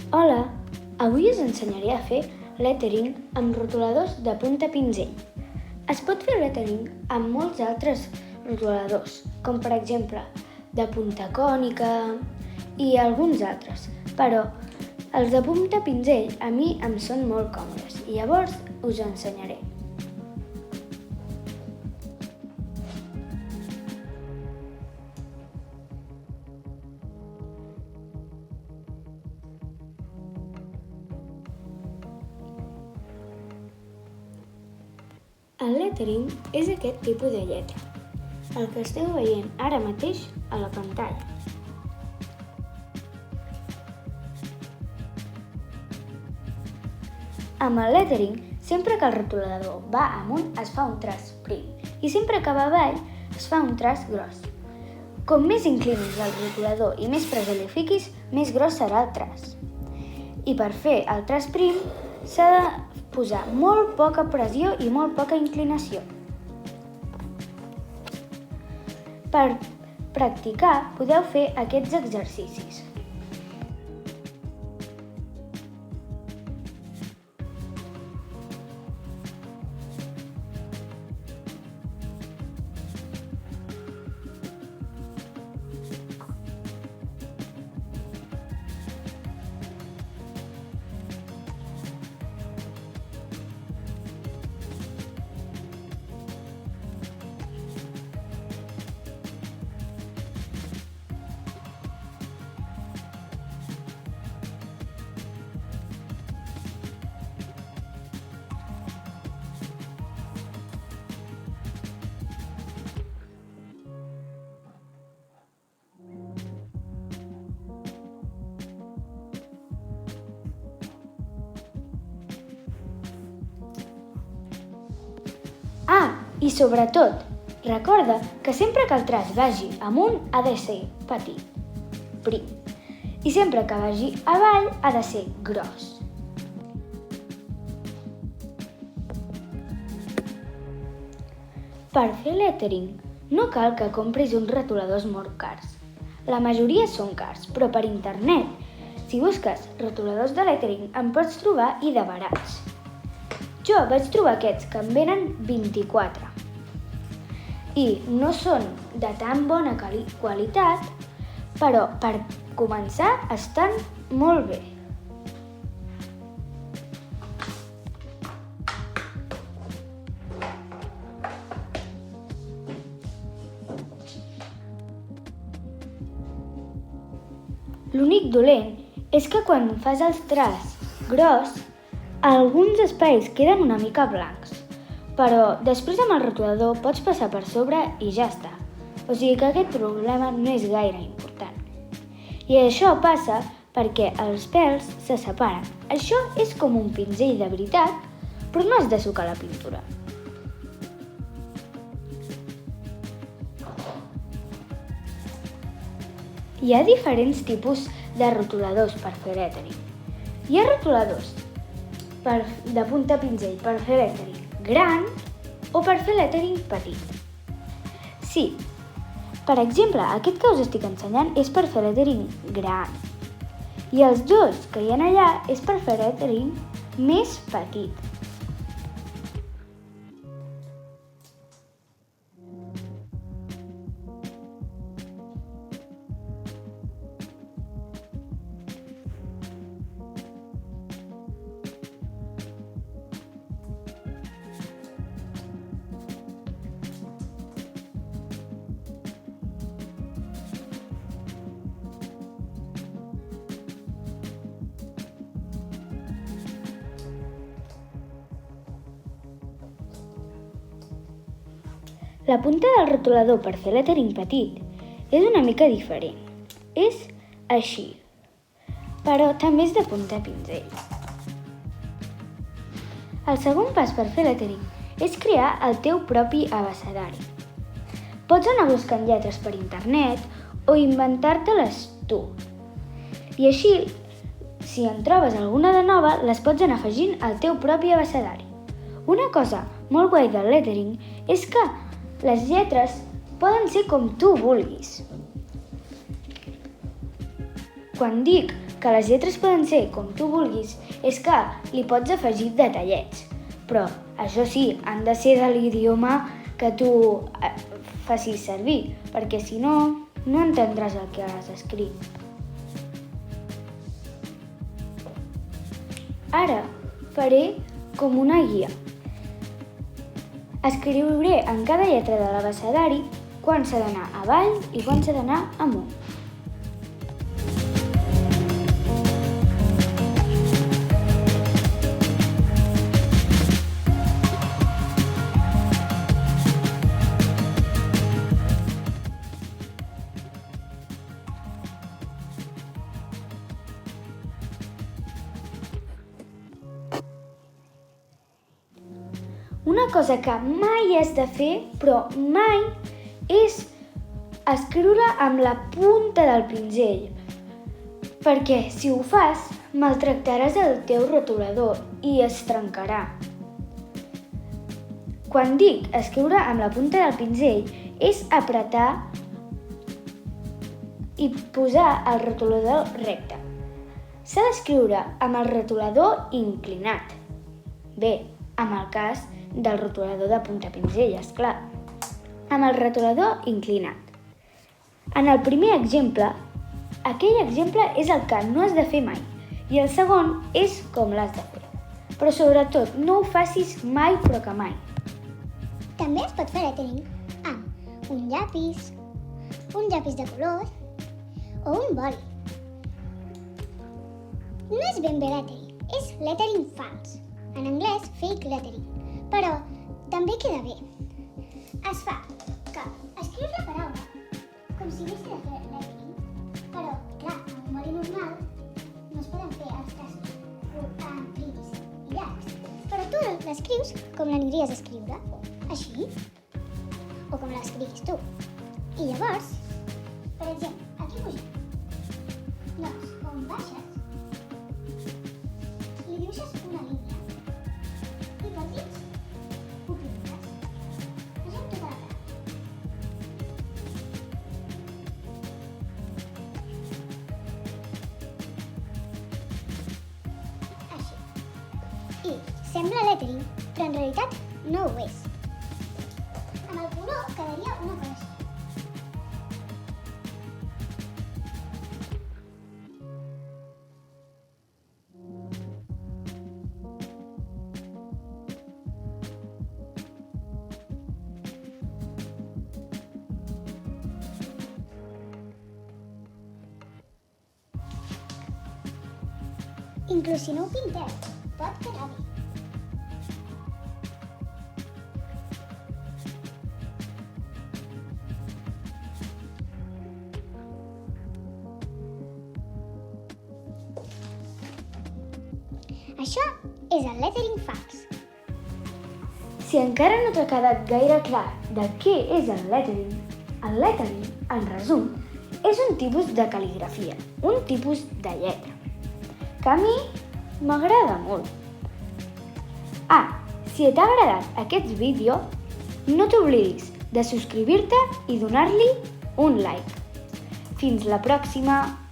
Hola, avui us ensenyaré a fer lettering amb rotuladors de punta pinzell. Es pot fer lettering amb molts altres rotuladors, com per exemple de punta cònica i alguns altres, però els de punta pinzell a mi em són molt còmodes i llavors us ensenyaré. El lettering és aquest tipus de lletra, el que esteu veient ara mateix a la pantalla. Amb el lettering, sempre que el rotulador va amunt es fa un traç prim i sempre que va avall es fa un traç gros. Com més inclinis el rotulador i més pressió li fiquis, més gros serà el traç. I per fer el traç prim s'ha de posar molt poca pressió i molt poca inclinació. Per practicar podeu fer aquests exercicis. I sobretot, recorda que sempre que el traç vagi amunt ha de ser petit, prim, i sempre que vagi avall ha de ser gros. Per fer lettering no cal que compris uns rotuladors molt cars. La majoria són cars, però per internet, si busques rotuladors de lettering en pots trobar i de barats. Jo vaig trobar aquests que en venen 24 i no són de tan bona qualitat, però per començar estan molt bé. L'únic dolent és que quan fas el traç gros, alguns espais queden una mica blancs, però després amb el rotulador pots passar per sobre i ja està. O sigui que aquest problema no és gaire important. I això passa perquè els pèls se separen. Això és com un pinzell de veritat, però no has de sucar la pintura. Hi ha diferents tipus de rotuladors per fer lettering. Hi ha rotuladors de punta pinzell per fer lettering gran o per fer lettering petit. Sí, per exemple, aquest que us estic ensenyant és per fer lettering gran i els dos que hi ha allà és per fer lettering més petit. La punta del rotulador per fer lettering petit és una mica diferent. És així, però també és de punta pinzell. El segon pas per fer lettering és crear el teu propi abecedari. Pots anar buscant lletres per internet o inventar-te-les tu. I així, si en trobes alguna de nova, les pots anar afegint al teu propi abecedari. Una cosa molt guai del lettering és que les lletres poden ser com tu vulguis. Quan dic que les lletres poden ser com tu vulguis és que li pots afegir detallets. Però, això sí, han de ser de l'idioma que tu facis servir, perquè si no, no entendràs el que has escrit. Ara faré com una guia. Escriuré en cada lletra de l'abecedari quan s'ha d'anar avall i quan s'ha d'anar amunt. Una cosa que mai has de fer, però mai, és escriure amb la punta del pinzell. Perquè si ho fas, maltractaràs el teu rotulador i es trencarà. Quan dic escriure amb la punta del pinzell, és apretar i posar el rotulador recte. S'ha d'escriure amb el rotulador inclinat. Bé, en el cas del rotulador de puntapinzell, esclar. Amb el rotulador inclinat. En el primer exemple, aquell exemple és el que no has de fer mai i el segon és com l'has de fer. Però sobretot, no ho facis mai però que mai. També es pot fer lettering amb un llapis de colors o un boli. No és ben bé lettering, és lettering fals. En anglès, fake lettering. Però també queda bé. Es fa que escrius la paraula com si hagués de fer lettering, però, clar, amb un boli normal no es poden fer els traços prims i llargs. Però tu l'escrius com l'aniries a escriure, així, o com l'escriguis tu. I llavors, per exemple, aquí pugem. Doncs, com baixes, li dibuixes una línia i per dins ho pintes. Fegem tota la cara. Així. I sembla lettering, però en realitat no ho és. Amb el color quedaria una cosa així. Inclús si no ho pinteu, pot quedar bé. Això és el lettering fals. Si encara no t'ha quedat gaire clar de què és el lettering, en resum, és un tipus de cal·ligrafia, un tipus de lletra, que a mi m'agrada molt. Si t'ha agradat aquest vídeo, no t'oblidis de subscriure-te i donar-li un like. Fins la pròxima!